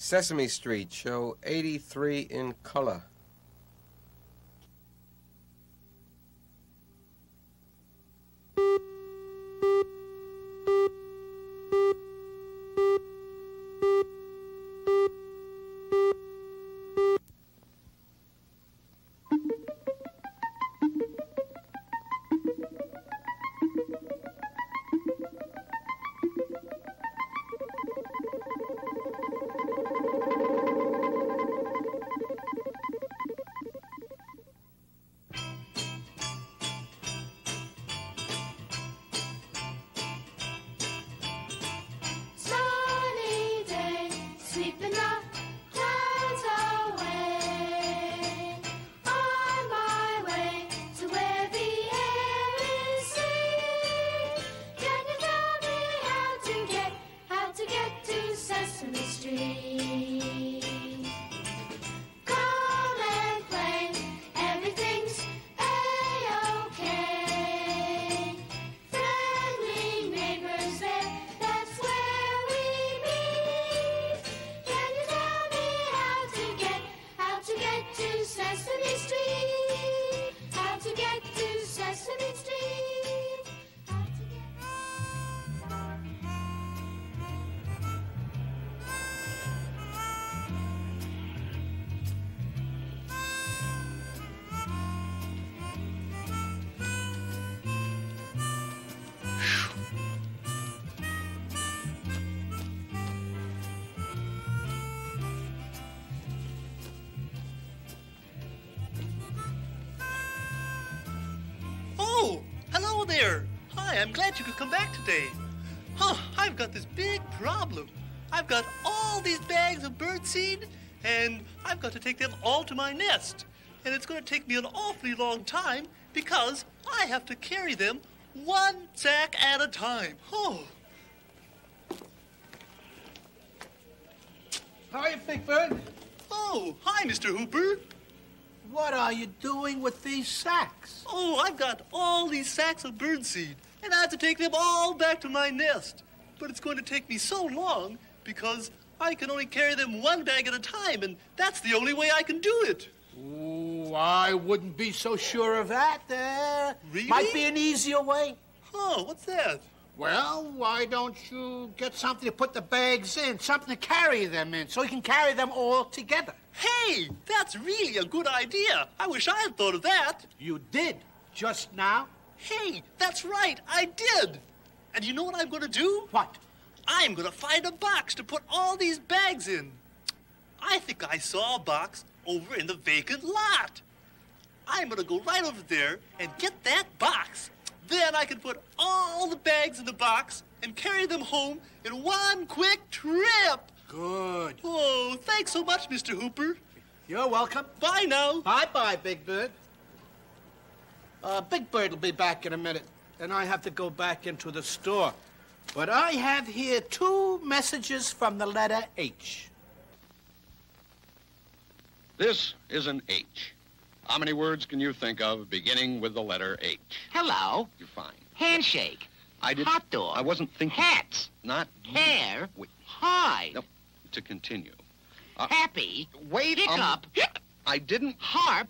Sesame Street, show 83 in color. Sesame Street. Come and play, everything's A-OK. Friendly neighbors there, that's where we meet. Can you tell me how to get to Sesame Street? How to get to Sesame Street? Oh, hello there. Hi, I'm glad you could come back today. I've got this big problem. I've got all these bags of birdseed, and I've got to take them all to my nest. And it's going to take me an awfully long time because I have to carry them one sack at a time. Oh. Hi, Big Bird. Oh, hi, Mr. Hooper. What are you doing with these sacks? Oh, I've got all these sacks of birdseed, and I have to take them all back to my nest. But it's going to take me so long because I can only carry them one bag at a time, and that's the only way I can do it. Ooh, I wouldn't be so sure of that. Really? Might be an easier way. Oh, what's that? Well, why don't you get something to put the bags in, something to carry them in, so you can carry them all together? Hey, that's really a good idea. I wish I had thought of that. You did, just now. Hey, that's right, I did. And you know what I'm going to do? What? I'm going to find a box to put all these bags in. I think I saw a box over in the vacant lot. I'm going to go right over there and get that box. Then I can put all the bags in the box and carry them home in one quick trip. Good. Oh, thanks so much, Mr. Hooper. You're welcome. Bye now. Bye-bye, Big Bird. Big Bird will be back in a minute, and I have to go back into the store. But I have here 2 messages from the letter H. This is an H. How many words can you think of beginning with the letter H? Hello. You're fine. Handshake. I did. Hot dog. I wasn't thinking. Hats. Not. Hair. Wait. Hide. No. To continue. Happy. Wait. Hiccup. I didn't. Harp.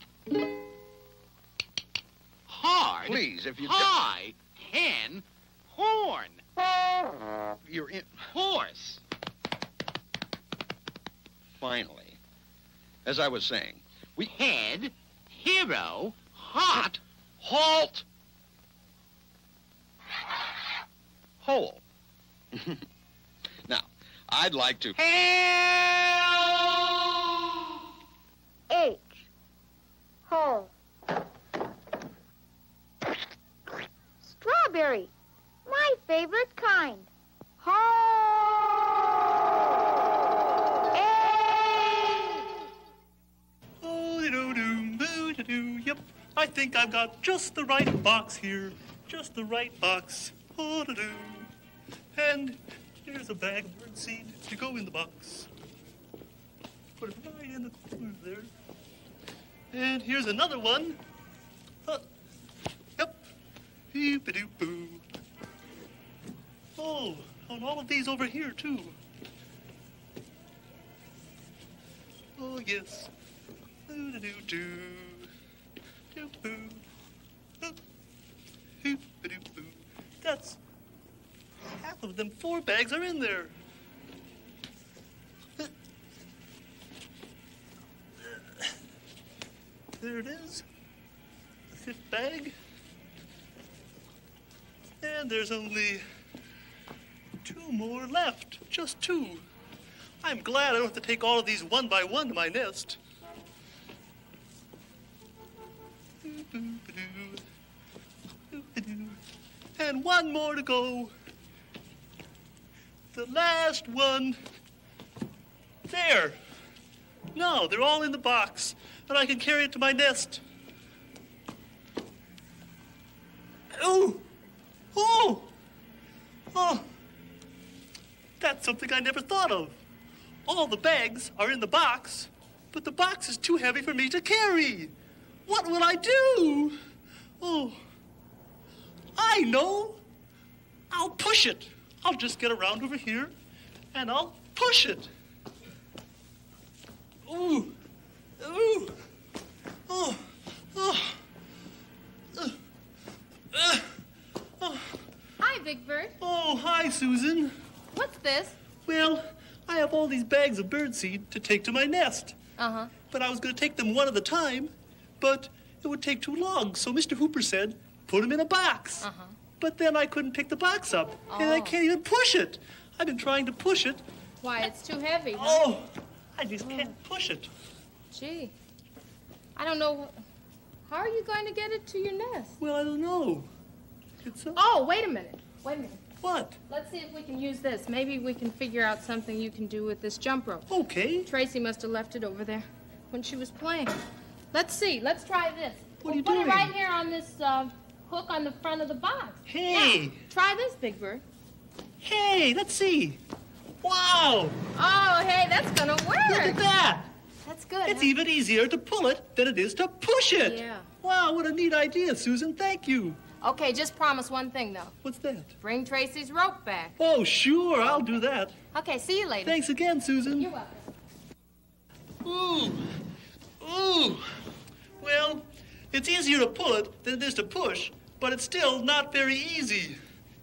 Hard. Please, if you. High. Hen. Horn. You're in. Horse. Finally. As I was saying, we. Head. Hero. Hot. Halt! Hole. Now, I'd like to. H. Hole. Strawberry. My favorite kind. Hole. A. Oh-de-do-do, yep. I think I've got just the right box here. Just the right box. Oh-de-do. And here's a bag of birdseed to go in the box. Put it right in the corner there. And here's another one. Yep. Beep-a-doop-boo. Oh, and all of these over here, too. yes. Do-do-do-do. Do-boo. Do-do-do-do. That's half of them 4 bags are in there. There it is. The 5th bag. And there's only 2 more left. Just 2. I'm glad I don't have to take all of these one by one to my nest. And 1 more to go. The last one. There. No, they're all in the box, and I can carry it to my nest. Oh! Oh! Oh! That's something I never thought of. All the bags are in the box, but the box is too heavy for me to carry. What will I do? Oh, I know. I'll push it. I'll just get around over here, and I'll push it. Ooh, ooh, oh, oh, Hi, Big Bird. oh, hi, Susan. What's this? Well, I have all these bags of birdseed to take to my nest. Uh-huh. But I was going to take them one at a time, but it would take too long. So Mr. Hooper said, put them in a box. Uh-huh. But then I couldn't pick the box up, and I can't even push it. I've been trying to push it. Why, it's too heavy, huh? Oh, I just can't push it. Gee. I don't know. How are you going to get it to your nest? Well, I don't know. It's Oh, wait a minute. Wait a minute. What? Let's see if we can use this. Maybe we can figure out something you can do with this jump rope. Okay. Tracy must have left it over there when she was playing. Let's see. Let's try this. What are you Put doing? it right here on this hook on the front of the box. Hey. Now, try this, Big Bird. Hey, let's see. Wow. Oh, hey, that's gonna work. Look at that. That's good. It's huh? even easier to pull it than it is to push it. Yeah. Wow, what a neat idea, Susan. Thank you. Okay, just promise one thing, though. What's that? Bring Tracy's rope back. Oh, sure, I'll do that. Okay, see you later. Thanks again, Susan. You're welcome. Ooh. Ooh. Well, it's easier to pull it than it is to push, but it's still not very easy.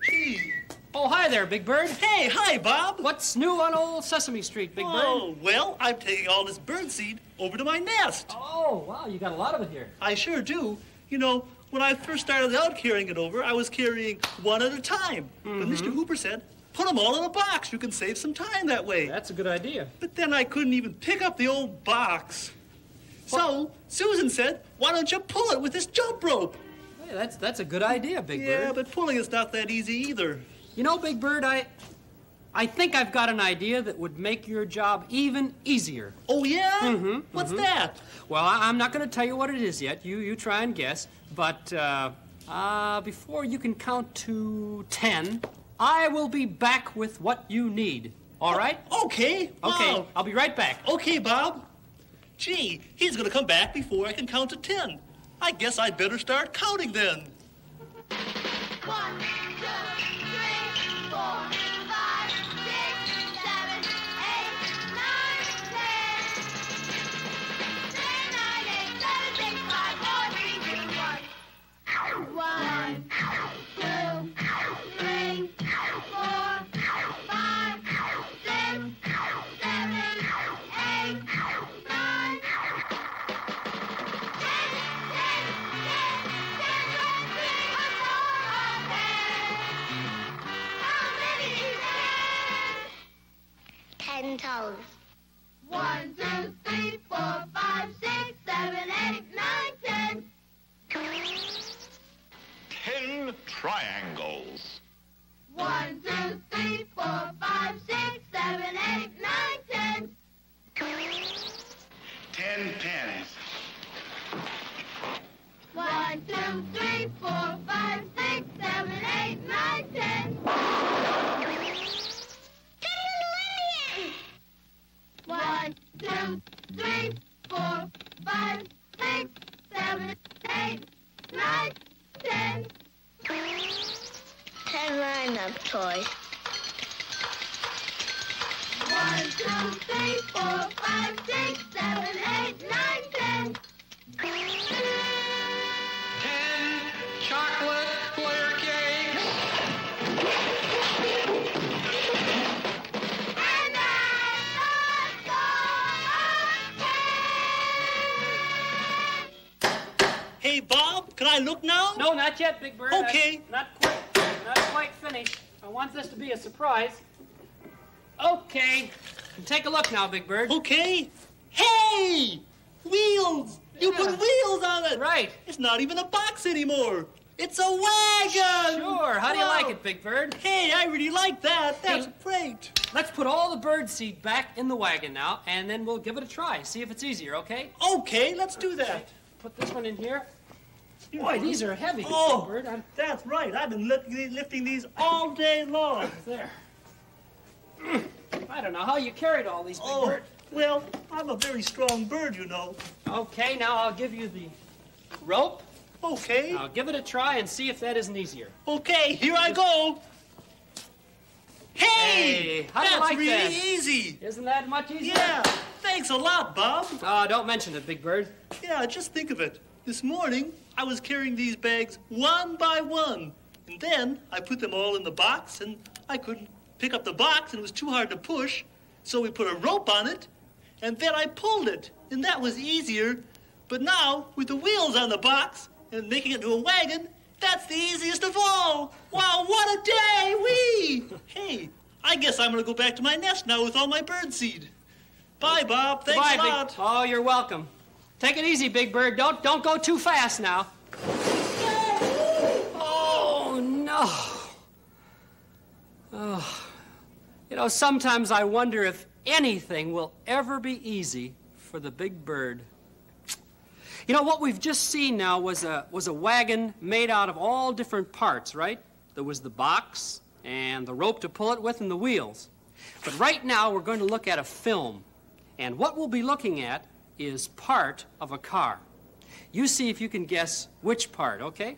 Gee. Oh, hi there, Big Bird. Hey, hi, Bob. What's new on old Sesame Street, Big Bird? Oh, well, I'm taking all this birdseed over to my nest. Oh, wow, you got a lot of it here. I sure do. You know, when I first started out carrying it over, I was carrying one at a time. But Mr. Hooper said, put them all in a box. You can save some time that way. That's a good idea. But then I couldn't even pick up the old box. So Susan said, why don't you pull it with this jump rope? Hey, that's a good idea, Big Yeah, Bird. but pulling is not that easy either. You know, Big Bird, I think I've got an idea that would make your job even easier. Oh, yeah? What's that? Well, I'm not going to tell you what it is yet. You try and guess. But before you can count to 10, I will be back with what you need. All right? Okay. Okay, Wow. I'll be right back. Okay, Bob. Gee, he's going to come back before I can count to 10. I guess I'd better start counting then. 1, 2, 3, 4, 5, 6, 7, 8, 9, 10. 10, 9, 8, 7, 6, 5, 4, 3, 2, 1. 1, 2, 3, 4, 5, 6, 7, 8, 9. 10 toes. 1, 2, 3, 4, 5, 6, 7, 8, 9, 10. 10 triangles. 1, 2, 3, 4, 5, 6, 7, 8, 9, 10. 10 pens. 1, 2, 3, 4, 5, 6, 7, 8, 9, 10. 1, 2, 3, 4, 5, 6, 7, 8, 9, 10. 10 lineup toys. 1, 2, 3, 4, 5, 6, 7, Okay, Bob, can I look now? No, not yet, Big Bird. Okay. Not quite finished. I want this to be a surprise. Okay. Take a look now, Big Bird. Okay. Hey! Wheels! You put wheels on it! Right. It's not even a box anymore. It's a wagon! Sure. How do you Wow. like it, Big Bird? Hey, I really like that. That's Hey. great. Let's put all the bird seed back in the wagon now, and then we'll give it a try. See if it's easier, okay? Okay, let's do that. Put this one in here. Boy, these are heavy, Oh, Big Bird. I'm that's right. I've been lifting these all day long. there. I don't know how you carried all these, Big Bird. Well, I'm a very strong bird, you know. Okay, now I'll give you the rope. Okay. I'll give it a try and see if that isn't easier. Okay, here I go. Hey! How do you That's like really that? easy. Isn't that much easier? Yeah. Thanks a lot, Bob. Don't mention it, Big Bird. Yeah, just think of it. This morning, I was carrying these bags one by one. And then I put them all in the box, and I couldn't pick up the box, and it was too hard to push. So we put a rope on it, and then I pulled it. And that was easier. But now, with the wheels on the box and making it into a wagon, that's the easiest of all. Wow, what a day! Whee! Hey, I guess I'm going to go back to my nest now with all my bird seed. Bye, Bob. Thanks Goodbye, a lot. Big... Oh, you're welcome. Take it easy, Big Bird. Don't go too fast now. Oh, no. Oh. You know, sometimes I wonder if anything will ever be easy for the Big Bird. You know, what we've just seen now was a wagon made out of all different parts, right? There was the box and the rope to pull it with and the wheels. But right now we're going to look at a film. And what we'll be looking at is part of a car. You see if you can guess which part, okay?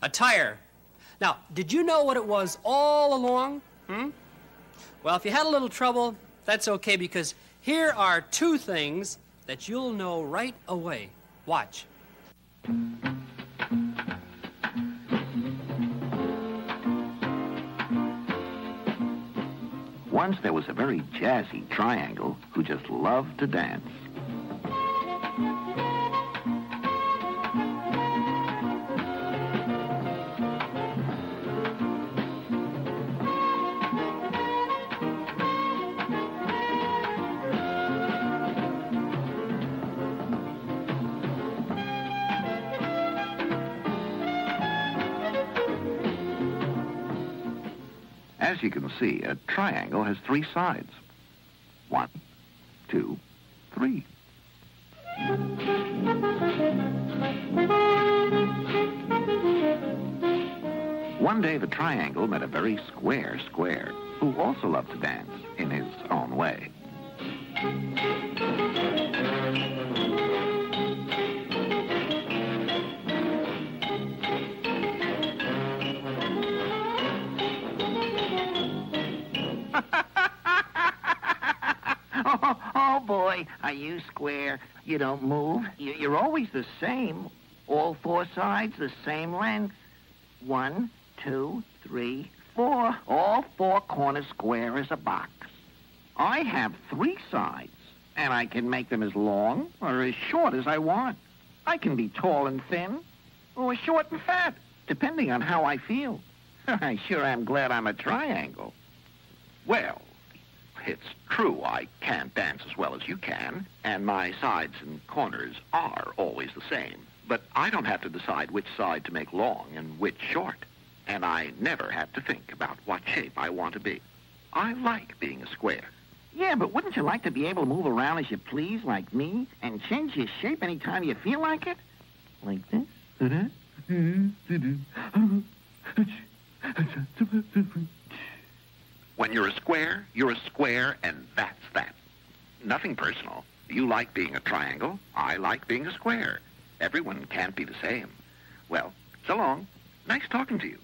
A tire. Now, did you know what it was all along? Well, if you had a little trouble, that's okay, because here are two things that you'll know right away. Watch. Once there was a very jazzy triangle who just loved to dance. As you can see, a triangle has three sides. 1, 2, 3. One day the triangle met a very square square who also loved to dance in his own way. Oh, boy, are you square? You don't move. You're always the same. All four sides the same length. 1, 2, 3, 4. All 4 corners square as a box. I have 3 sides, and I can make them as long or as short as I want. I can be tall and thin, or short and fat, depending on how I feel. I sure am glad I'm a triangle. Well, it's true I can't dance as well as you can, and my sides and corners are always the same. But I don't have to decide which side to make long and which short. And I never have to think about what shape I want to be. I like being a square. Yeah, but wouldn't you like to be able to move around as you please, like me, and change your shape anytime you feel like it? Like this? When you're a square, and that's that. Nothing personal. You like being a triangle. I like being a square. Everyone can't be the same. Well, so long. Nice talking to you.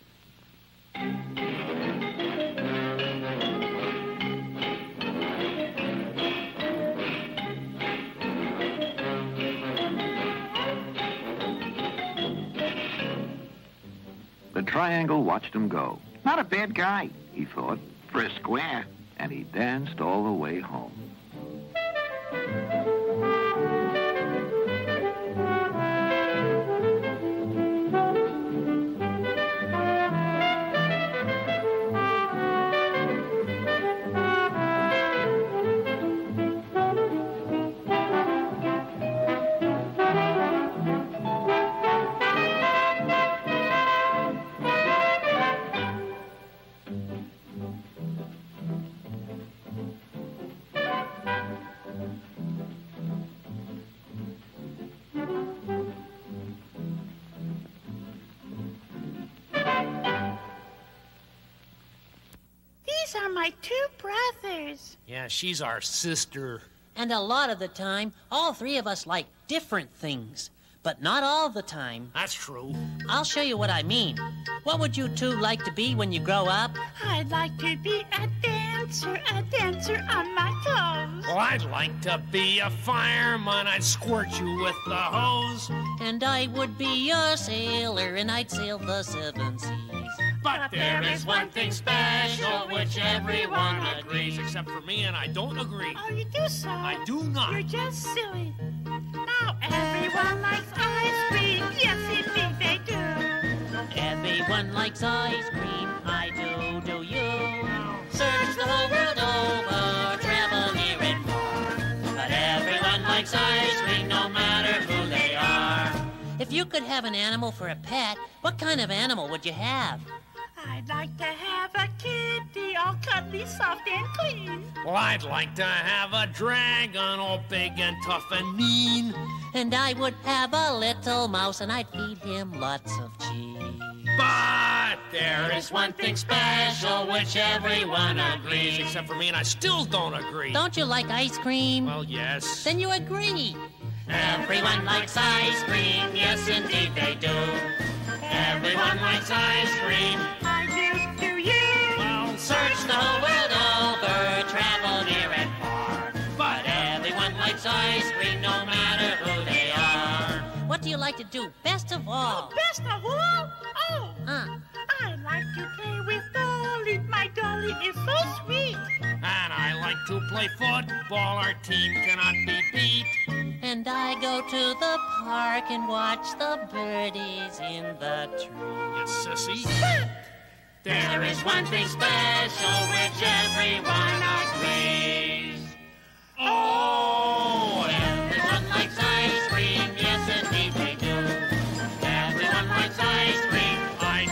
The triangle watched him go. Not a bad guy, he thought, for a square. And he danced all the way home. These are my 2 brothers. Yeah, she's our sister. And a lot of the time, all 3 of us like different things. But not all the time. That's true. I'll show you what I mean. What would you 2 like to be when you grow up? I'd like to be a dancer on my toes. Well, I'd like to be a fireman. I'd squirt you with the hose. And I would be a sailor, and I'd sail the 7 seas. But there is one thing special which everyone agrees, except for me, and I don't agree. Oh, you do so? I do not. You're just silly. Now everyone likes ice cream. Yes, indeed they do. Everyone likes ice cream. I do you? Search the whole world over, travel near and far. But everyone likes ice cream, no matter who they are. If you could have an animal for a pet, what kind of animal would you have? I'd like to have a kitty, all cuddly, soft, and clean. Well, I'd like to have a dragon, all big and tough and mean. And I would have a little mouse, and I'd feed him lots of cheese. But there is one thing special which everyone agrees, except for me, and I still don't agree. Don't you like ice cream? Well, yes. Then you agree. Everyone likes ice cream. Yes, indeed they do. Everyone likes ice cream. I do you? Well, search the whole world over, travel near and far. But everyone likes ice cream, no matter who they are. What do you like to do best of all? Oh, best of all? Oh, I like to play with Dolly. My Dolly is so sweet. And I like to play football. Our team cannot be beat. And I go to the park and watch the birdies in the tree. Yes, sissy. There is one thing special which everyone agrees. Oh, everyone likes ice cream. Yes, indeed they do. Everyone likes ice cream. I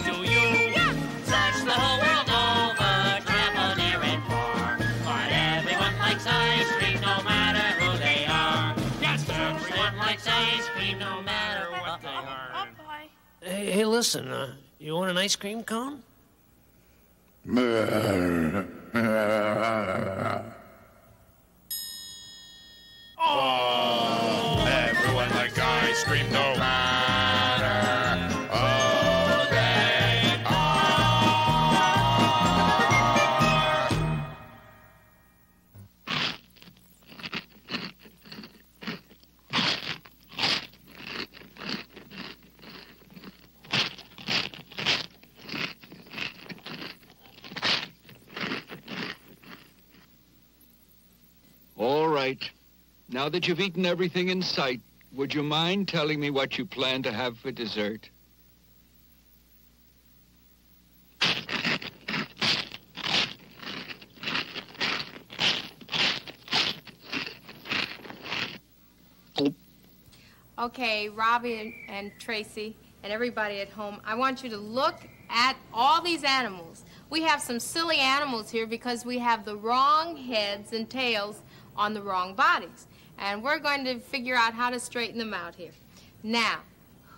do you? Yeah. Search the whole world over, travel near and far. But everyone likes ice cream, no matter who they are. Yes, everyone likes ice cream, no matter what they are. Oh, boy. Hey, listen, you want an ice cream cone? Oh, everyone likes ice cream, no matter who they are. right. Now that you've eaten everything in sight, would you mind telling me what you plan to have for dessert? Okay, Robbie and Tracy and everybody at home, I want you to look at all these animals. We have some silly animals here because we have the wrong heads and tails on the wrong bodies. And we're going to figure out how to straighten them out here. Now,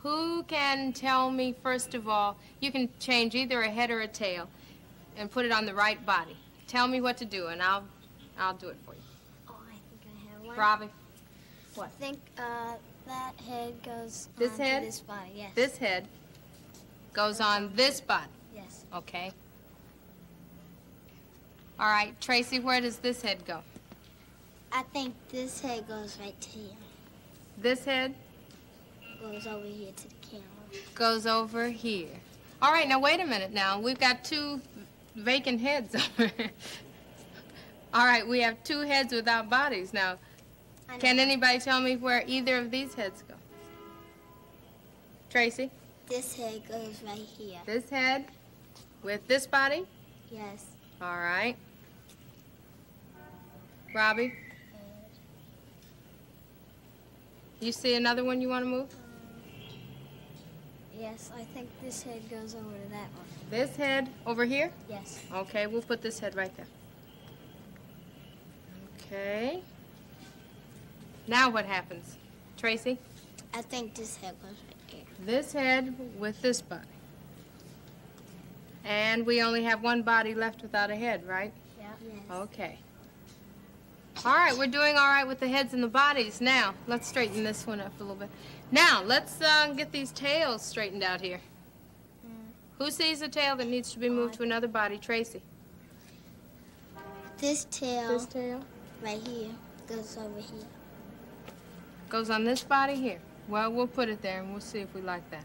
who can tell me, first of all, you can change either a head or a tail and put it on the right body. Tell me what to do, and I'll do it for you. Oh, I think I have one. Robbie? What? I think that head goes This onto head? this body, yes. This head goes on this body. Yes. Okay. All right, Tracy, where does this head go? I think this head goes right to here. This head Goes over here to the camera. goes over here. All right, now wait a minute now. We've got two vacant heads over here. All right, we have two heads without bodies. Now, can anybody tell me where either of these heads go? Tracy? This head goes right here. This head with this body? Yes. All right. Robbie? You see another one you want to move? Yes, I think this head goes over to that one. This head over here? Yes. Okay, we'll put this head right there. Okay. Now what happens? Tracy? I think this head goes right here. This head with this body. And we only have one body left without a head, right? Yeah. Yes. Okay. All right, we're doing all right with the heads and the bodies. Now, let's straighten this one up a little bit. Now, let's get these tails straightened out here. Who sees a tail that needs to be moved to another body? Tracy. This tail. This tail? Right here goes over here. Goes on this body here. Well, we'll put it there and we'll see if we like that.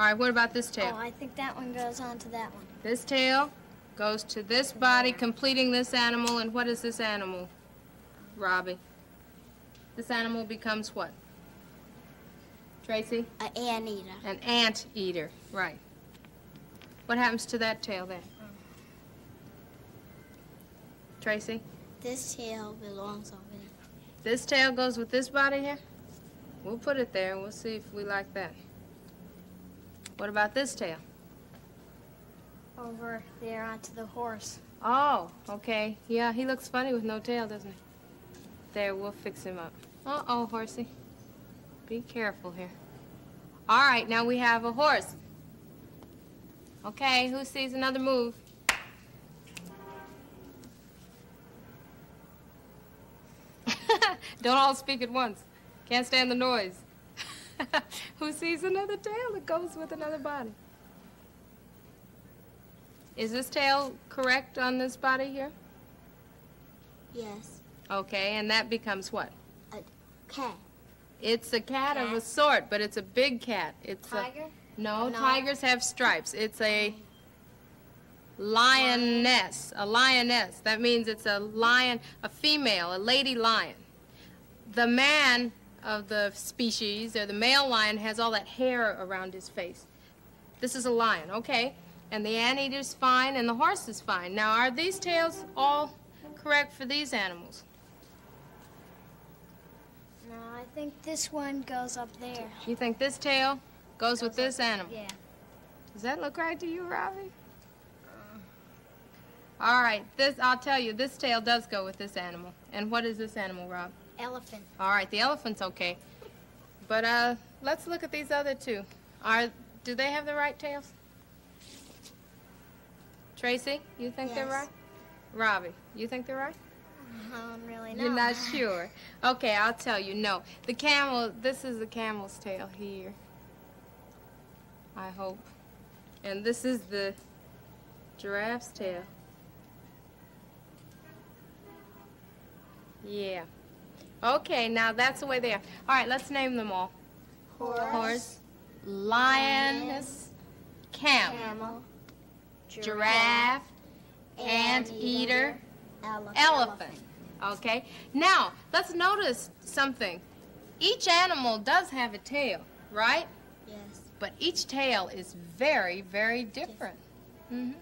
All right, what about this tail? Oh, I think that one goes on to that one. This tail goes to this body, completing this animal. And what is this animal, Robbie? This animal becomes what? Tracy? An anteater. An anteater, right. What happens to that tail then? Tracy? This tail belongs over there. This tail goes with this body here? We'll put it there and we'll see if we like that. What about this tail? Over there onto the horse. Oh, okay. Yeah, he looks funny with no tail, doesn't he? There, we'll fix him up. Uh-oh, horsey. Be careful here. All right, now we have a horse. Okay, who sees another move? Don't all speak at once. Can't stand the noise. Who sees another tail that goes with another body? Is this tail correct on this body here? Yes. Okay, and that becomes what? A cat. It's a cat of a sort, but it's a big cat. It's Tiger? No, tigers have stripes. It's a lioness. A lioness. That means it's a lion, a female, a lady lion. The man of the species, or the male lion, has all that hair around his face. This is a lion, okay? And the anteater's fine, and the horse is fine. Now, are these tails all correct for these animals? No, I think this one goes up there. You think this tail goes with this animal? Yeah. Does that look right to you, Robbie? All right, I'll tell you, this tail does go with this animal. And what is this animal, Rob? Elephant. All right, the elephant's okay. But let's look at these other two. Do they have the right tails? Tracy, you think they're right? Robbie, you think they're right? I don't really know. You're not sure. Okay, I'll tell you. No, the camel. This is the camel's tail here. I hope. And this is the giraffe's tail. Yeah. Okay, now that's the way they are. All right, let's name them all. Horse, lioness, camel, giraffe, anteater, elephant. Okay? Now, let's notice something. Each animal does have a tail, right? Yes. But each tail is very, very different. Mm-hmm.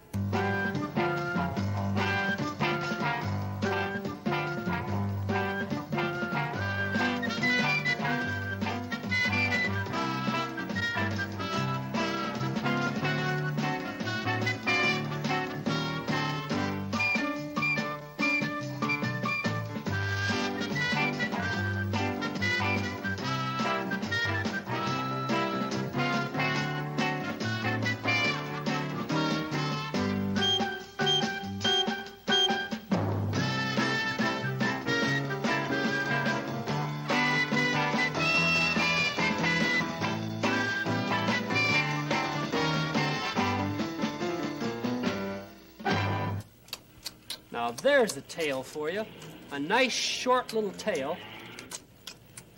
Now there's the tail for you. A nice short little tail.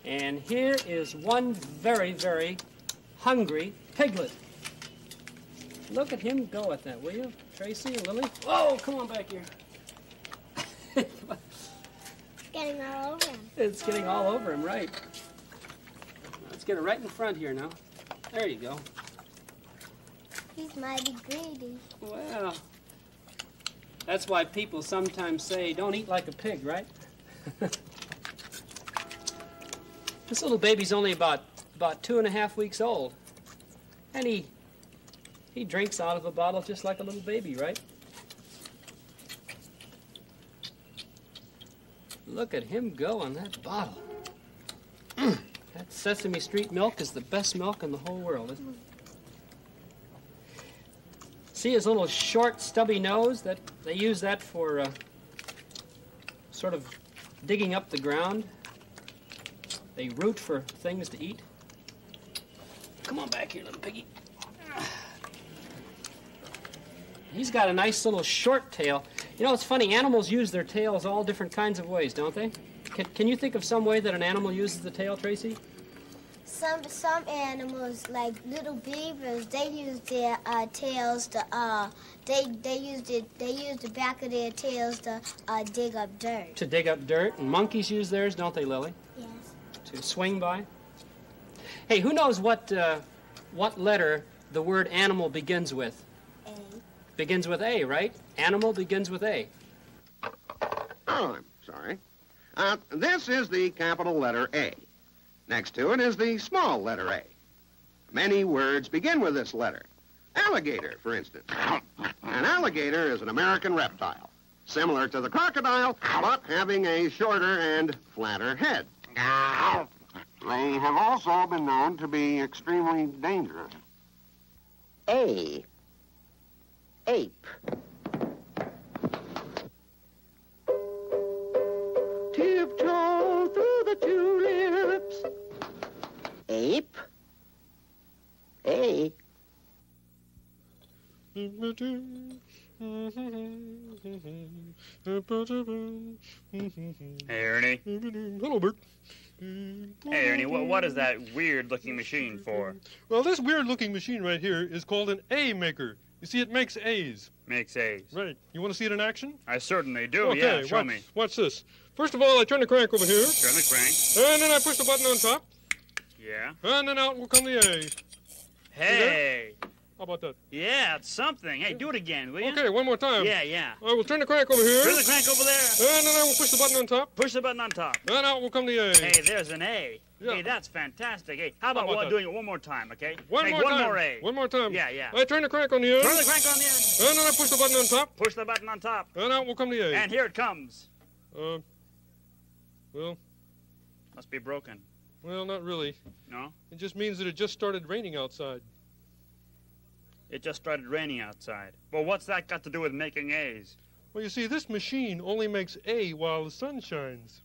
And here is one very, very hungry piglet. Look at him go at that, will you, Tracy and Lily? Whoa, come on back here. Getting all over him. It's getting all over him, right. Let's get it right in front here now. There you go. He's mighty greedy. Well, that's why people sometimes say, don't eat like a pig, right? This little baby's only about 2.5 weeks old. And he drinks out of a bottle just like a little baby, right? Look at him go on that bottle. That Sesame Street milk is the best milk in the whole world, isn't it? See his little short, stubby nose? That they use that for sort of digging up the ground. They root for things to eat. Come on back here, little piggy. He's got a nice little short tail. You know, it's funny, animals use their tails all different kinds of ways, don't they? Can you think of some way that an animal uses the tail, Tracy? Some animals, like little beavers, they use their tails to they use the back of their tails to dig up dirt. To dig up dirt, and monkeys use theirs, don't they, Lily? Yes. To swing by. Hey, who knows what letter the word animal begins with? A. Begins with A, right? Animal begins with A. Oh, I'm sorry. This is the capital letter A. Next to it is the small letter A. Many words begin with this letter. Alligator, for instance. An alligator is an American reptile, similar to the crocodile, but having a shorter and flatter head. They have also been known to be extremely dangerous. A. Ape. Tiptoe through the tulips. Ape. A. Hey, Ernie. Hello, Bert. Hey, Ernie, what is that weird-looking machine for? Well, this weird-looking machine right here is called an A maker. You see, it makes A's. Makes A's. Right. You want to see it in action? I certainly do, okay, yeah. Show me. Watch this. First of all, I turn the crank over here. Turn the crank. And then I push the button on top. Yeah. And then out will come the A. Hey. How about that? Yeah, it's something. Hey, do it again, will you? Okay, one more time. Yeah, yeah. I will turn the crank over here. Turn the crank over there. And then I will push the button on top. Push the button on top. And out will come the A. Hey, there's an A. Yeah. Hey, that's fantastic. Hey, how about doing it one more time, okay? One more A. One more time. Yeah, yeah. I turn the crank on the end. Turn the crank on the end. And then I push the button on top. Push the button on top. And out will come the A. And here it comes. Well. Must be broken. Well, not really. No? It just means that it just started raining outside. It just started raining outside. Well, what's that got to do with making A's? Well, you see, this machine only makes A while the sun shines.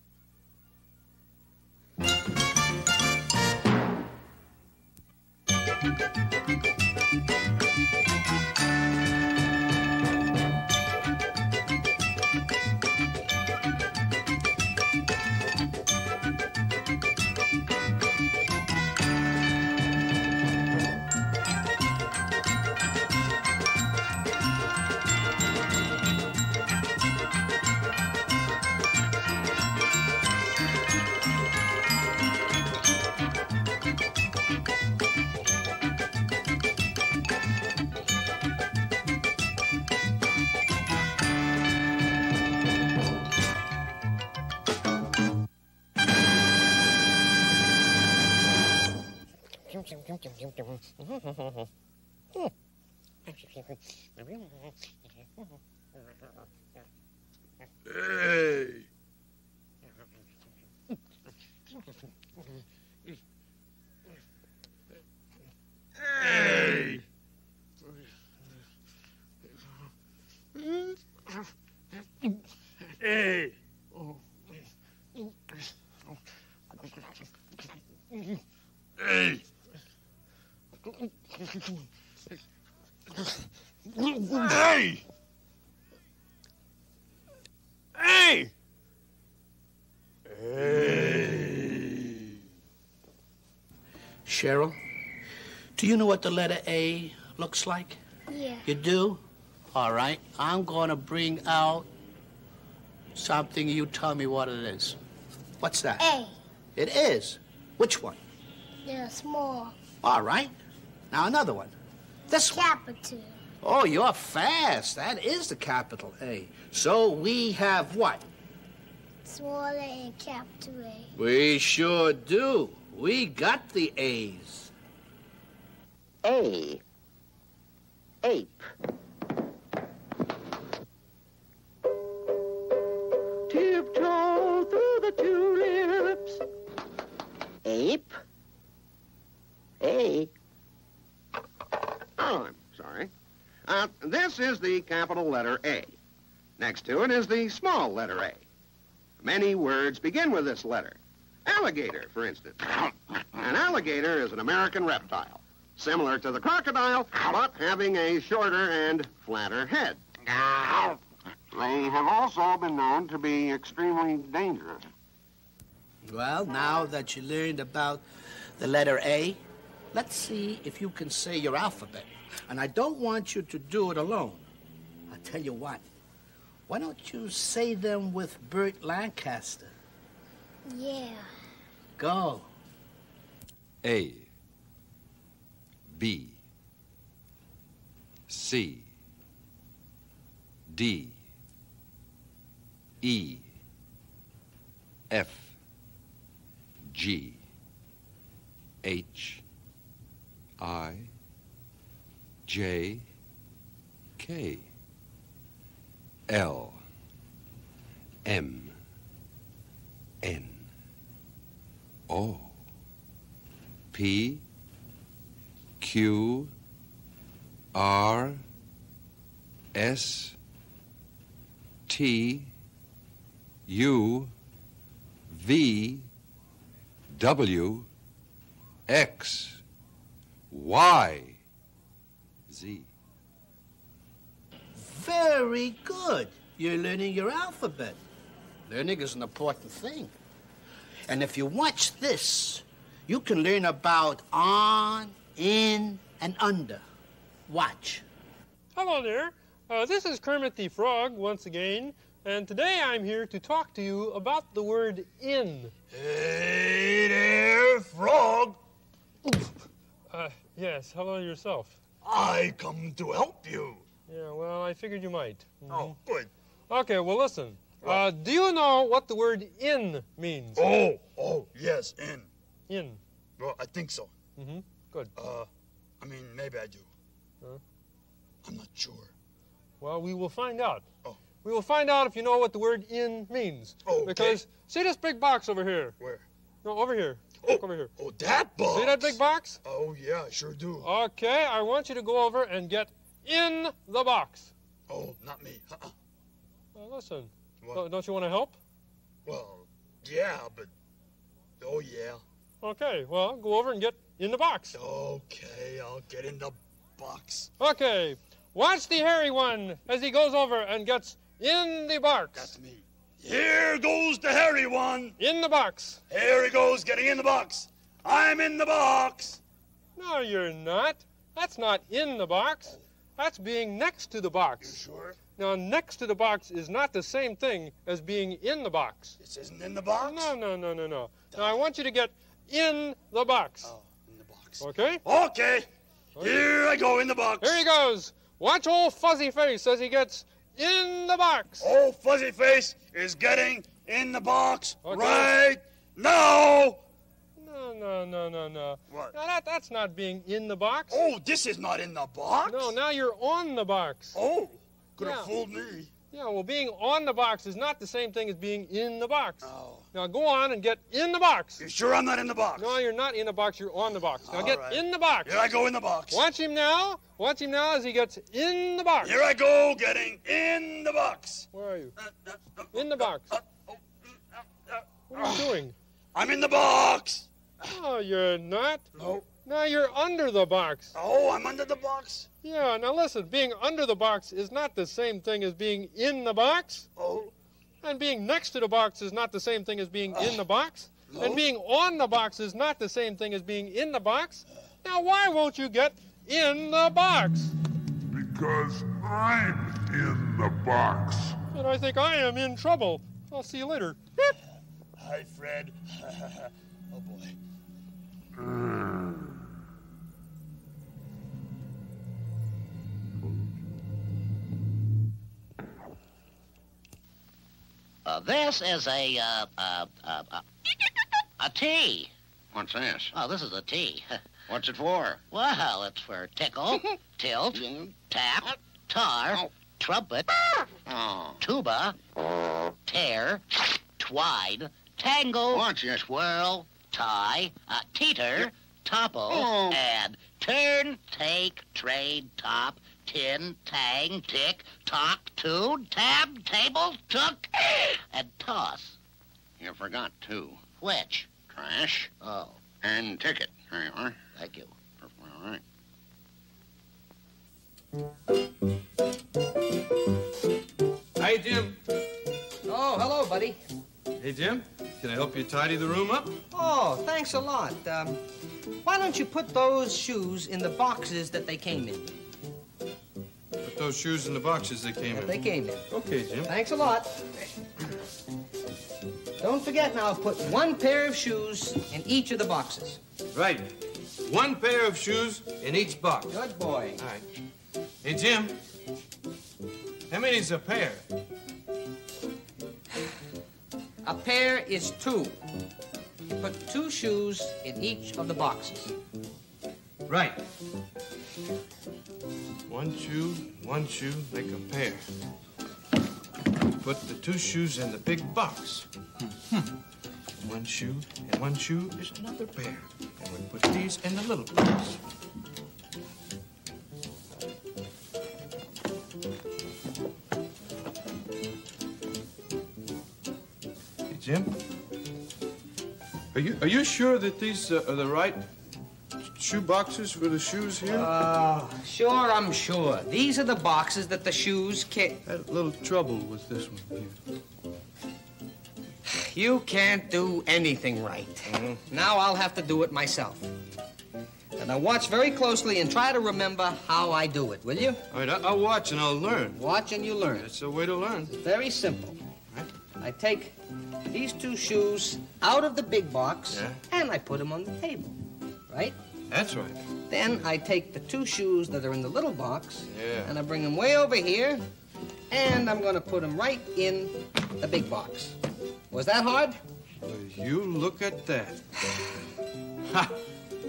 Hey! Hey! Hey! Hey! Hey! Hey! Cheryl, do you know what the letter A looks like? Yeah. You do? All right. I'm going to bring out something. You tell me what it is. What's that? A. It is. Which one? They're small. All right. Now another one. This one. Capital. Oh, you're fast. That is the capital A. So we have what? Small A and capital A. We sure do. We got the A's. A. Ape. Tiptoe through the tulips. Ape. A. Oh, I'm sorry. This is the capital letter A. Next to it is the small letter A. Many words begin with this letter. Alligator, for instance. An alligator is an American reptile, similar to the crocodile, but having a shorter and flatter head. They have also been known to be extremely dangerous. Well, now that you learned about the letter A, let's see if you can say your alphabet. And I don't want you to do it alone. I'll tell you what. Why don't you say them with Burt Lancaster? Yeah. Go. A, B, C, D, E, F, G, H, I, J, K, L, M, N, O, P, Q, R, S, T, U, V, W, X, Y, Z. Very good. You're learning your alphabet. Learning is an important thing. And if you watch this, you can learn about on, in, and under. Watch. Hello there. This is Kermit the Frog once again, and today I'm here to talk to you about the word in. Hey there, Frog. Yes, hello yourself. I come to help you. Yeah, well, I figured you might. Oh, good. Okay, well, listen. Do you know what the word in means? Oh, yes, in. In. Well, I think so. Mm-hmm. Good. I mean, maybe I do. Huh? I'm not sure. Well, we will find out. Oh. We will find out if you know what the word in means. Oh, okay. Because, see this big box over here? Where? No, over here. Look over here. Oh, that box. See that big box? Oh, yeah, I sure do. Okay, I want you to go over and get in the box. Oh, not me. Well, listen. What? Don't you want to help? Well, yeah, but... Oh, yeah. Okay, well, go over and get in the box. Okay, I'll get in the box. Okay, watch the hairy one as he goes over and gets in the box. That's me. Here goes the hairy one. In the box. Here he goes, getting in the box. I'm in the box. No, you're not. That's not in the box. That's being next to the box. You sure? Now, next to the box is not the same thing as being in the box. This isn't in the box? No. Now, I want you to get in the box. Oh, in the box. Okay? Okay. Here I go in the box. Here he goes. Watch old Fuzzy Face as he gets in the box. Old Fuzzy Face is getting in the box Okay. right now. No. What? Now that's not being in the box. Oh, this is not in the box? No, now you're on the box. Oh, could have Yeah. fooled me. Yeah, well, being on the box is not the same thing as being in the box. Oh. Now go on and get in the box. You sure I'm not in the box? No, you're not in the box. You're on the box. Now All get right. in the box. Here I go in the box. Watch him now. Watch him now as he gets in the box. Here I go, getting in the box. Where are you? In the box. What are you doing? I'm in the box. Oh, you're not. No. Now you're under the box. Oh, I'm under the box? Yeah, now listen, being under the box is not the same thing as being in the box. Oh. And being next to the box is not the same thing as being in the box. No. And being on the box is not the same thing as being in the box. Now why won't you get in the box? Because I'm in the box. And I think I am in trouble. I'll see you later. Hi, Fred. Oh, boy. This is a tea. What's this? Oh, this is a tea. What's it for? Well, it's for tickle, tilt, tap, tar, trumpet, tuba, tear, twine, tangle, twirl, tie, teeter, topple, and turn, take, trade, top, tin, tang, tick, tock, tune, tab, table, took, and toss. You forgot two. Which? Trash Oh, and ticket. There you are. thank you. Perfectly all right. Hi, Jim. Oh, hello, buddy. Hey, Jim. Can I help you tidy the room up? Oh, thanks a lot. Why don't you put those shoes in the boxes that they came in? Put those shoes in the boxes they came in. They came in. Okay, Jim. Thanks a lot. Don't forget now, put one pair of shoes in each of the boxes. Right. One pair of shoes in each box. Good boy. All right. Hey, Jim. How many is a pair? A pair is two. You put two shoes in each of the boxes. Right. One shoe, make a pair. Put the two shoes in the big box. One shoe and one shoe is another pair. And we put these in the little box. Hey, Jim? Are you sure that these are the right shoe boxes for the shoes here? Sure, I'm sure. These are the boxes that the shoes came. Had a little trouble with this one here. You can't do anything right. Now I'll have to do it myself. And now watch very closely and try to remember how I do it, will you? All right, I'll watch and I'll learn. Watch and you learn. That's the way to learn. It's very simple. I take these two shoes out of the big box and I put them on the table, right? That's right. Then I take the two shoes that are in the little box and I bring them way over here and I'm going to put them right in the big box. Was that hard? Well, you look at that. Ha!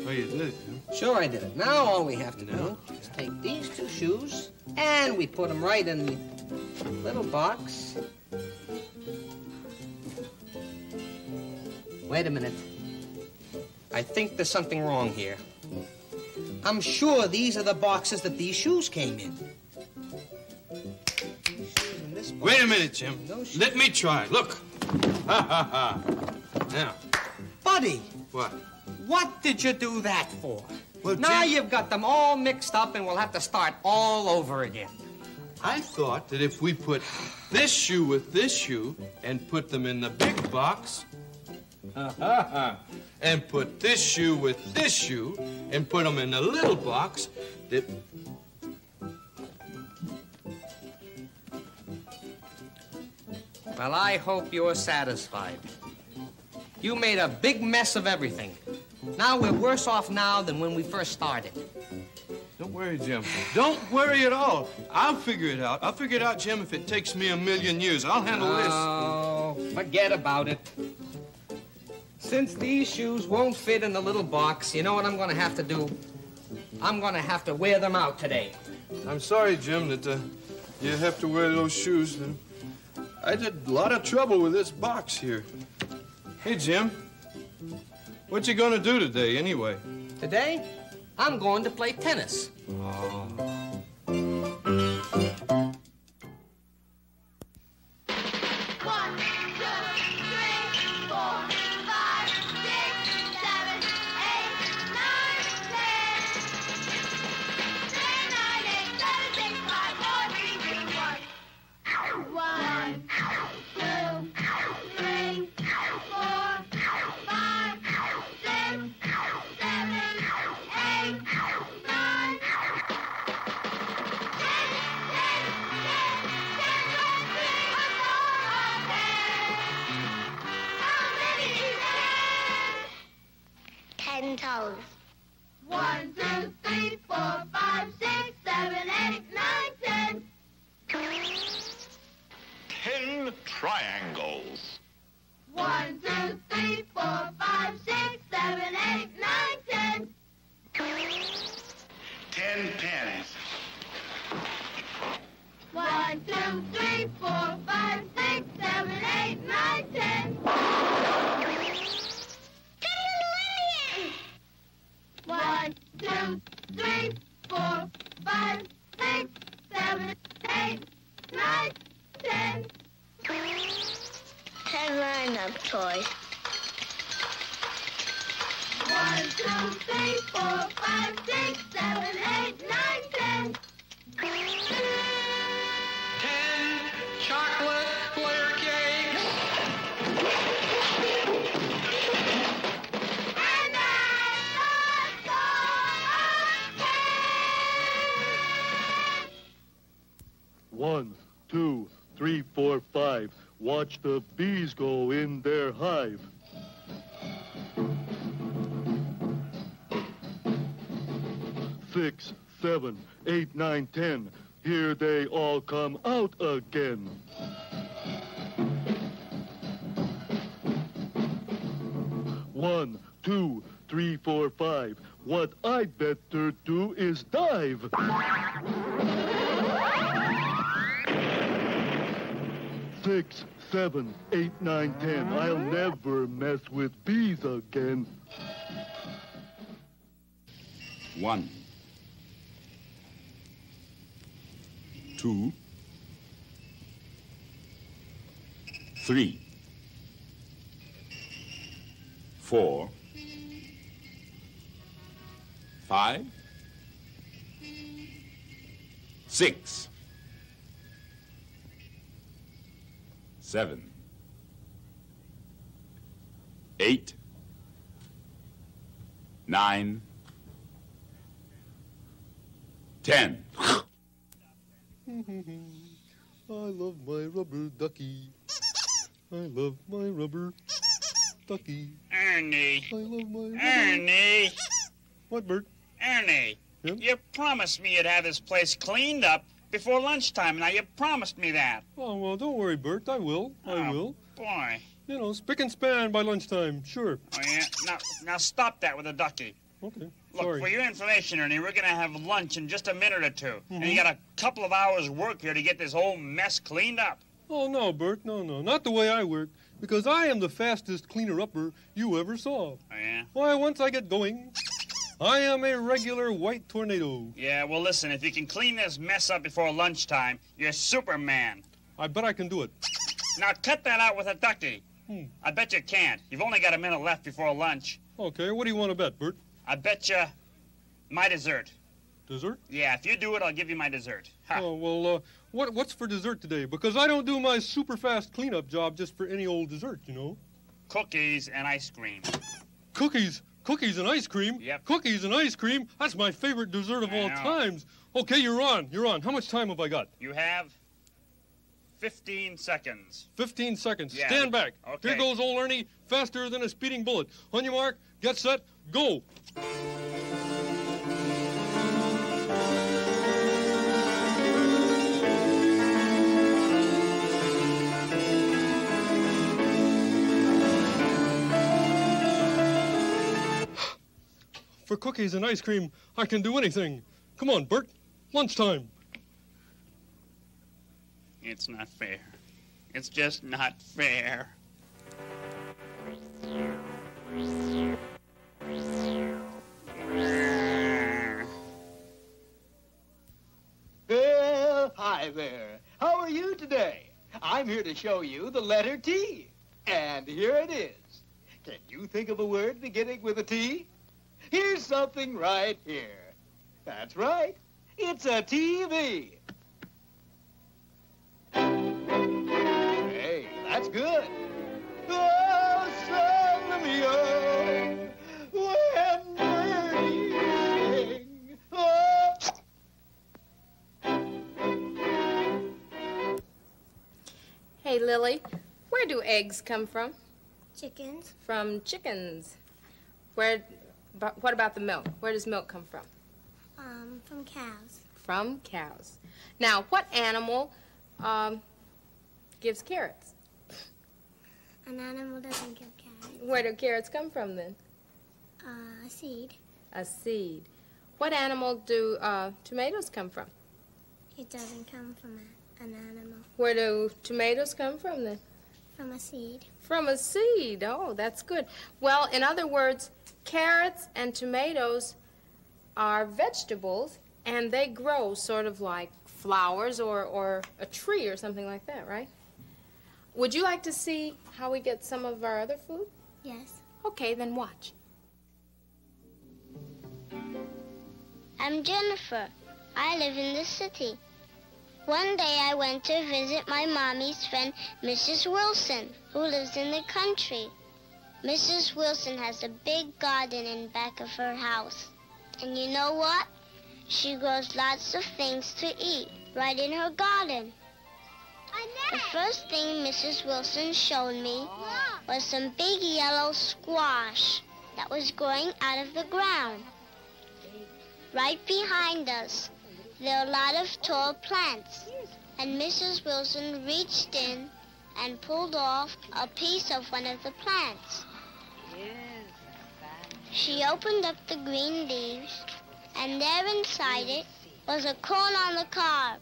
Well, you did it, huh? Sure I did it. Now all we have to do is take these two shoes and we put them right in the little box. Wait a minute. I think there's something wrong here. I'm sure these are the boxes that these shoes came in. Wait a minute, Jim. Let me try. Look. Ha, ha, ha. Now. Buddy! What? What did you do that for? Well, now Jim- you've got them all mixed up and we'll have to start all over again. I thought that if we put this shoe with this shoe and put them in the big box, and put this shoe with this shoe and put them in the little box, that... Well, I hope you're satisfied. You made a big mess of everything. Now we're worse off now than when we first started. Don't worry, Jim. Don't worry at all. I'll figure it out. I'll figure it out, Jim, if it takes me 1,000,000 years. I'll handle this. Oh, forget about it. Since these shoes won't fit in the little box, you know what I'm going to have to do? I'm going to have to wear them out today. I'm sorry, Jim, that you have to wear those shoes. I had a lot of trouble with this box here. Hey, Jim, what you going to do today, anyway? Today, I'm going to play tennis. Oh. 10 toes. 1, 2, 3, 4, 5, 6, 7, 8, 9, 10. 10 triangles. 1, 2, 3, 4, 5, 6, 7, 8, 9, 10. 10 pens. 1, 2, 3, 4, 5, 6, 7, 8, 9, 10. 1, 2, 3, 4, 5, 6, 7, 8, 9, 10. 10 line-up toys. 1, 2, 3, 4, 5, 6, 7, 8, 9, 10. 10 chocolate layer cakes. One, 2, 3, 4, 5. Watch the bees go in their hive. Six, 7, 8, 9, 10. Here they all come out again. One, 2, 3, 4, 5. What I'd better do is dive. 6, 7, 8, 9, 10. I'll never mess with bees again. 1, 2, 3, 4, 5, 6, 7, 8, 9, 10. I love my rubber ducky. I love my rubber ducky. Ernie. I love my rubber... Ernie. What, Bert? Ernie. You promised me you'd have this place cleaned up before lunchtime. Now, you promised me that. Oh, well, don't worry, Bert. I will. I will. Boy. You know, spick and span by lunchtime. Sure. Oh, yeah? Now stop that with a ducky. Okay. Look, Sorry. for your information, Ernie, we're going to have lunch in just a minute or two. And Mhm. you got a couple of hours work here to get this whole mess cleaned up. Oh, no, Bert. No, no. Not the way I work. Because I am the fastest cleaner-upper you ever saw. Oh, yeah? Why, once I get going, I am a regular white tornado. Yeah, well, listen, if you can clean this mess up before lunchtime, you're Superman. I bet I can do it. Now, cut that out with a ducky. Hmm. I bet you can't. You've only got a minute left before lunch. Okay, what do you want to bet, Bert? I bet you my dessert. Dessert? Yeah, if you do it, I'll give you my dessert. Ha. Oh, well, what's for dessert today? Because I don't do my super fast cleanup job just for any old dessert, you know? Cookies and ice cream. Cookies? Cookies and ice cream? Yep. Cookies and ice cream? That's my favorite dessert of all know. times. Okay, you're on. You're on. How much time have I got? You have 15 seconds. 15 seconds. Yeah. Stand back. Okay. Here goes old Ernie, faster than a speeding bullet. On your mark, get set, go. For cookies and ice cream, I can do anything. Come on, Bert. Lunchtime. It's not fair. It's just not fair. Well, hi there. How are you today? I'm here to show you the letter T. And here it is. Can you think of a word beginning with a T? Here's something right here. That's right. It's a TV. Hey, that's good. Oh, Salamio, when birdies sing. Oh. Hey, Lily, where do eggs come from? Chickens. From chickens. What about the milk? Where does milk come from? From cows. From cows. Now, what animal gives carrots? An animal doesn't give carrots. Where do carrots come from, then? A seed. A seed. What animal do tomatoes come from? It doesn't come from an animal. Where do tomatoes come from, then? From a seed. From a seed. Oh, that's good. Well, in other words, carrots and tomatoes are vegetables, and they grow sort of like flowers or a tree or something like that, right? Would you like to see how we get some of our other food? Yes. Okay, then watch. I'm Jennifer. I live in the city. One day I went to visit my mommy's friend, Mrs. Wilson, who lives in the country. Mrs. Wilson has a big garden in back of her house. And you know what? She grows lots of things to eat right in her garden. The first thing Mrs. Wilson showed me was some big yellow squash that was growing out of the ground. Right behind us, there are a lot of tall plants, and Mrs. Wilson reached in and pulled off a piece of one of the plants. She opened up the green leaves, and there inside it was a corn on the cob.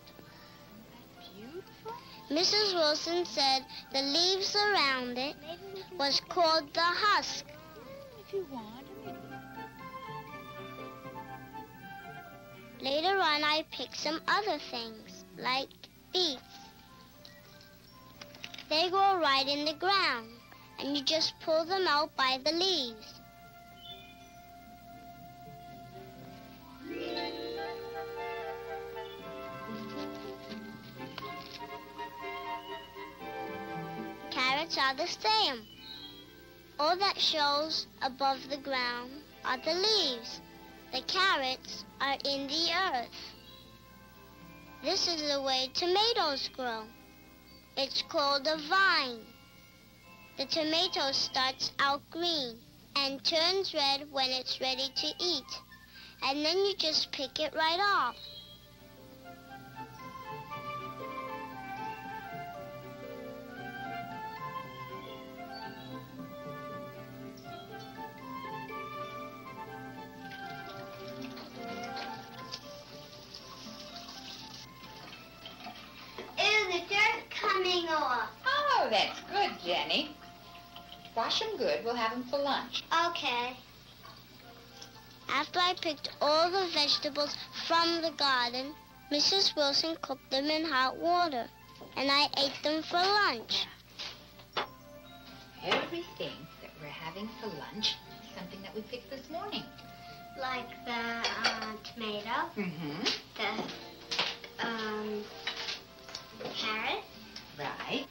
Mrs. Wilson said the leaves around it was called the husk. Later on, I picked some other things, like beets. They grow right in the ground, and you just pull them out by the leaves. Carrots are the same. All that shows above the ground are the leaves. The carrots are in the earth. This is the way tomatoes grow. It's called a vine. The tomato starts out green and turns red when it's ready to eat. And then you just pick it right off. The dirt coming off. Oh, that's good, Jenny. Wash them good. We'll have them for lunch. Okay. After I picked all the vegetables from the garden, Mrs. Wilson cooked them in hot water, and I ate them for lunch. Everything that we're having for lunch is something that we picked this morning. Like the tomato, Mm-hmm. the carrot, Right.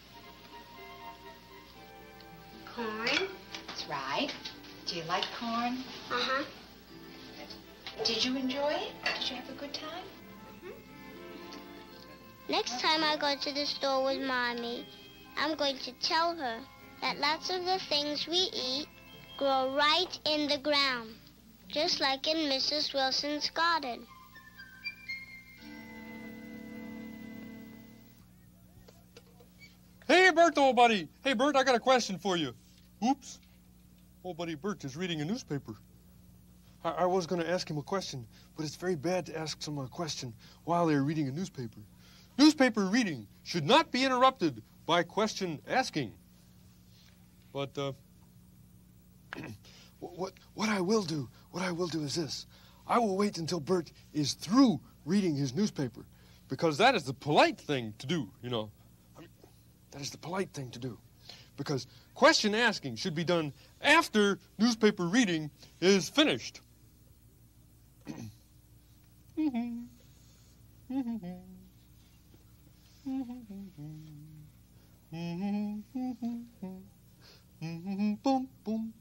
corn. That's right. Do you like corn? Uh-huh. Did you enjoy it? Did you have a good time? Next time I go to the store with Mommy, I'm going to tell her that lots of the things we eat grow right in the ground, just like in Mrs. Wilson's garden. Hey, Bert, old buddy. Hey, Bert, I got a question for you. Oops. Old buddy Bert is reading a newspaper. I was going to ask him a question, but it's very bad to ask someone a question while they're reading a newspaper. Newspaper reading should not be interrupted by question asking. But what I will do is this. I will wait until Bert is through reading his newspaper, because that is the polite thing to do, you know. I mean, that is the polite thing to do. Because question asking should be done after newspaper reading is finished. Boom, boom.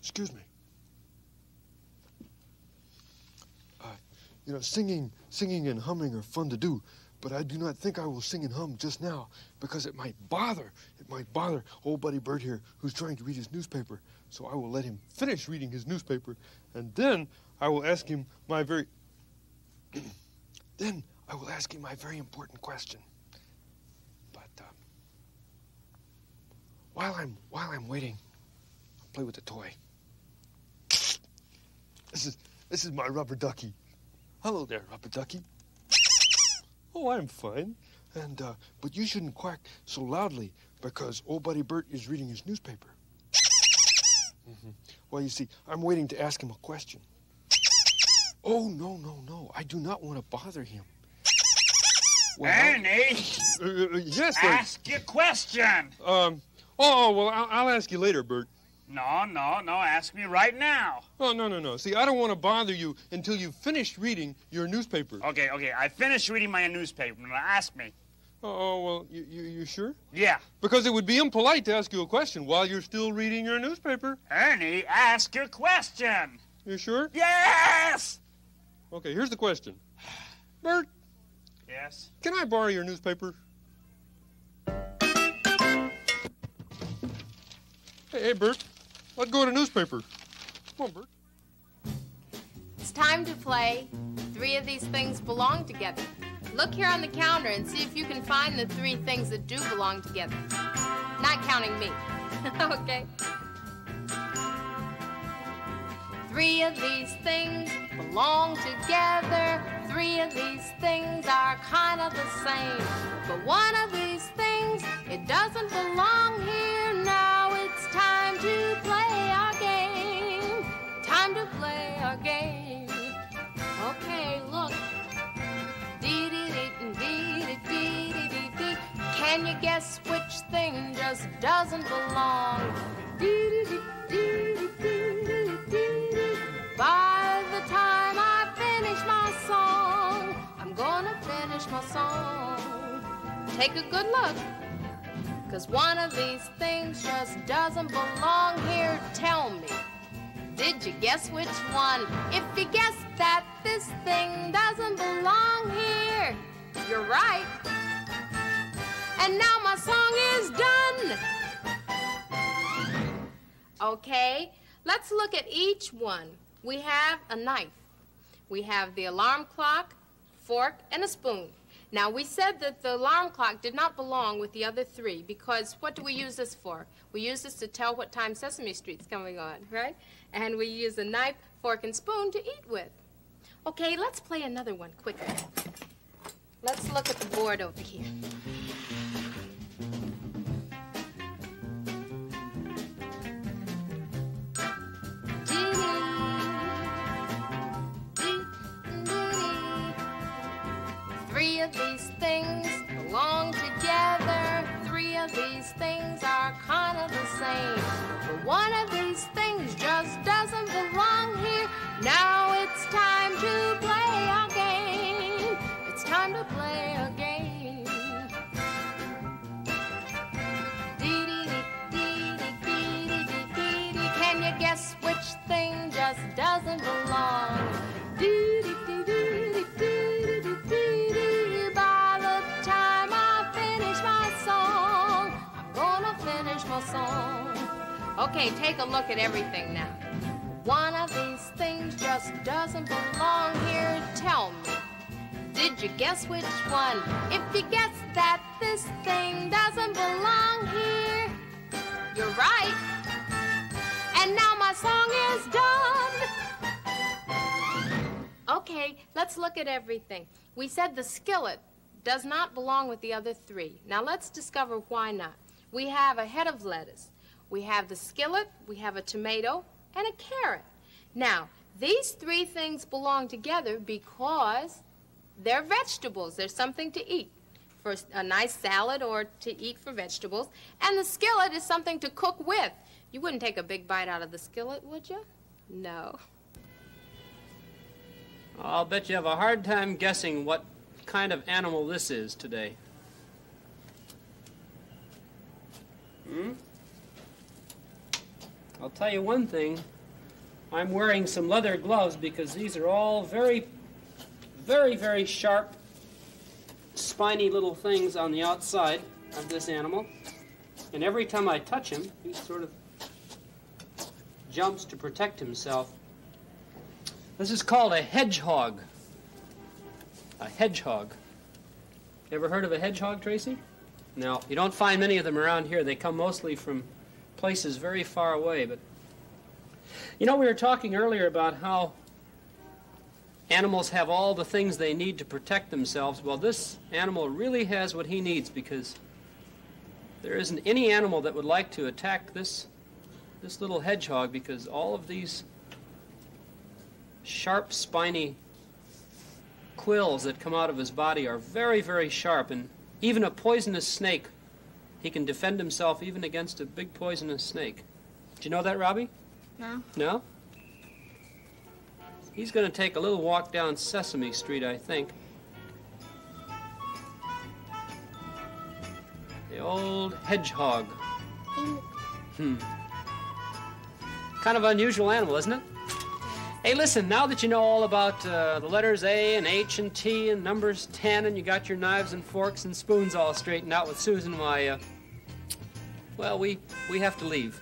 Excuse me. You know, singing and humming are fun to do, but I do not think I will sing and hum just now, because it might bother old Buddy Bert here, who's trying to read his newspaper. So I will let him finish reading his newspaper, and then I will ask him my very important question. But while I'm waiting, I'll play with the toy. This is my rubber ducky. Hello there, rubber ducky. Oh, I'm fine. And but you shouldn't quack so loudly, because old Buddy Bert is reading his newspaper. Well, you see, I'm waiting to ask him a question. Oh, no. I do not want to bother him. Well, Ernie! Yes, Bert. Ask your question. Well, I'll ask you later, Bert. No. Ask me right now. Oh, no. See, I don't want to bother you until you've finished reading your newspaper. Okay. I finished reading my newspaper. Now ask me. Oh, well, you sure? Yeah. Because it would be impolite to ask you a question while you're still reading your newspaper. Ernie, ask your question. You sure? Yes! Okay, here's the question. Bert. Yes? Can I borrow your newspaper? Hey, Bert. Let's go to newspaper. Come on, Bert. It's time to play Three of These Things Belong Together. Look here on the counter and see if you can find the three things that do belong together. Not counting me. Okay? Three of these things belong together. Three of these things are kind of the same. But one of these things, it doesn't belong here. Now it's time to play our game. Time to play our game. Okay, look. Dee-dee-dee-dee-dee-dee-dee-dee. Can you guess which thing just doesn't belong? Dee-dee-dee-dee-dee-dee-dee. By the time I finish my song, I'm gonna finish my song. Take a good look, 'cause one of these things just doesn't belong here. Tell me, did you guess which one? If you guessed that this thing doesn't belong here, you're right. And now my song is done. Okay, let's look at each one. We have a knife. We have the alarm clock, fork, and a spoon. Now, we said that the alarm clock did not belong with the other three, because what do we use this for? We use this to tell what time Sesame Street's coming on, right? And we use a knife, fork, and spoon to eat with. Okay, let's play another one quickly. Let's look at the board over here. Three of these things belong together. Three of these things are kind of the same. But one of these things just doesn't belong here. Now it's time to play our game. It's time to play our game. Dee-dee-dee-dee-dee-dee-dee-dee. Can you guess which thing just doesn't belong? Dee-dee-dee-dee-dee-dee-dee-dee. By the time I finish my Okay, take a look at everything now. One of these things just doesn't belong here. Tell me, did you guess which one? If you guess that this thing doesn't belong here, you're right. And now my song is done. Okay, let's look at everything. We said the skillet does not belong with the other three. Now let's discover why not. We have a head of lettuce. We have the skillet, we have a tomato, and a carrot. Now, these three things belong together because they're vegetables. They're something to eat for a nice salad or to eat for vegetables. And the skillet is something to cook with. You wouldn't take a big bite out of the skillet, would you? No. I'll bet you have a hard time guessing what kind of animal this is today. I'll tell you one thing. I'm wearing some leather gloves because these are all very, very, very sharp, spiny little things on the outside of this animal. And every time I touch him, he sort of jumps to protect himself. This is called a hedgehog. A hedgehog. Ever heard of a hedgehog, Tracy? No, you don't find many of them around here. They come mostly from places very far away. But you know, we were talking earlier about how animals have all the things they need to protect themselves. Well, this animal really has what he needs, because there isn't any animal that would like to attack this little hedgehog, because all of these sharp, spiny quills that come out of his body are very, very sharp, and even a poisonous snake, he can defend himself even against a big poisonous snake. Did you know that, Robbie? No. No? He's going to take a little walk down Sesame Street, I think. The old hedgehog. Kind of unusual animal, isn't it? Hey, listen, now that you know all about the letters A and H and T and numbers 10, and you got your knives and forks and spoons all straightened out with Susan, why, well, we have to leave.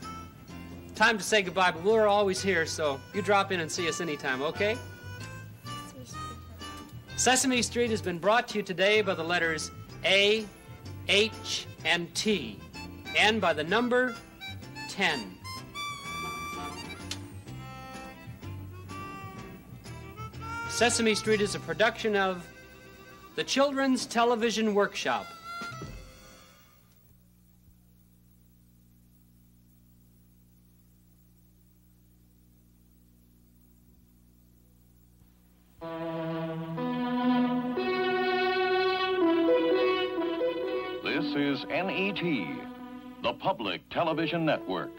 Time to say goodbye, but we're always here, so you drop in and see us anytime, okay? Sesame Street has been brought to you today by the letters A, H, and T, and by the number 10. Sesame Street is a production of the Children's Television Workshop. This is NET, the Public Television Network.